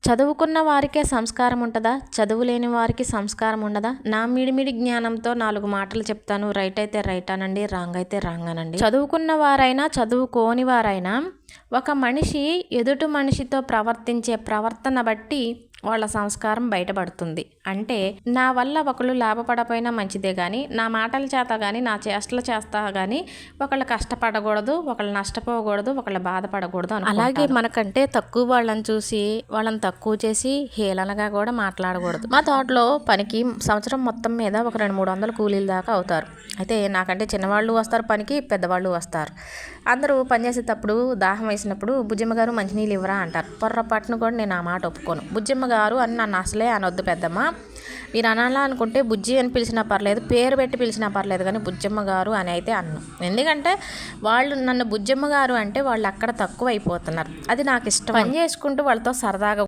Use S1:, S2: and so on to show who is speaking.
S1: చదువుకున్న వారికే సంస్కారం ఉంటుందా? చదువు లేని వారికి సంస్కారం ఉండదా? నా మిడిమిడి జ్ఞానంతో 4 మాటలు చెప్తాను. రైట్ అయితే రైట్ అనండి, రాంగ్ అయితే రాంగ్ అనండి. చదువుకున్న వారైనా చదువుకోని వారైనా ఒక మనిషి ఎదుటి మనిషితో ప్రవర్తించే ప్రవర్తన బట్టి వాళ్ళ సంస్కారం బయటపడుతుంది. అంటే నా వల్ల ఒకళ్ళు లాభపడపోయినా మంచిదే కానీ, నా మాటల చేత కానీ, నా చేష్టల చేస్తా కానీ ఒకళ్ళు కష్టపడకూడదు, ఒకళ్ళు నష్టపోకూడదు, ఒకళ్ళు బాధపడకూడదు. అలాగే మనకంటే తక్కువ వాళ్ళని చూసి వాళ్ళని తక్కువ చేసి హేళనగా కూడా మాట్లాడకూడదు. మా తోటలో పనికి సంవత్సరం మొత్తం మీద ఒక 200-300 కూలీల దాకా అవుతారు. అయితే నాకంటే చిన్నవాళ్ళు వస్తారు పనికి, పెద్దవాళ్ళు వస్తారు. అందరూ పనిచేసేటప్పుడు దాహం వేసినప్పుడు బుజ్జమ్మ గారు మంచినీళ్ళు ఇవ్వరా అంటారు. పొర్రపాటును కూడా నేను ఆ మాట ఒప్పుకోను. బుజ్జమ్మ గారు అని నన్ను అసలే అనొద్దు పెద్దమ్మ. మీరు అనాలా అనుకుంటే బుజ్జి అని పిలిచినా పర్లేదు, పేరు పెట్టి పిలిచినా పర్లేదు, కానీ బుజ్జమ్మ గారు అని అయితే అన్ను. ఎందుకంటే వాళ్ళు నన్ను బుజ్జమ్మ గారు అంటే వాళ్ళు అక్కడ తక్కువ అయిపోతున్నారు. అది నాకు ఇష్టం. పని చేసుకుంటూ వాళ్ళతో సరదాగా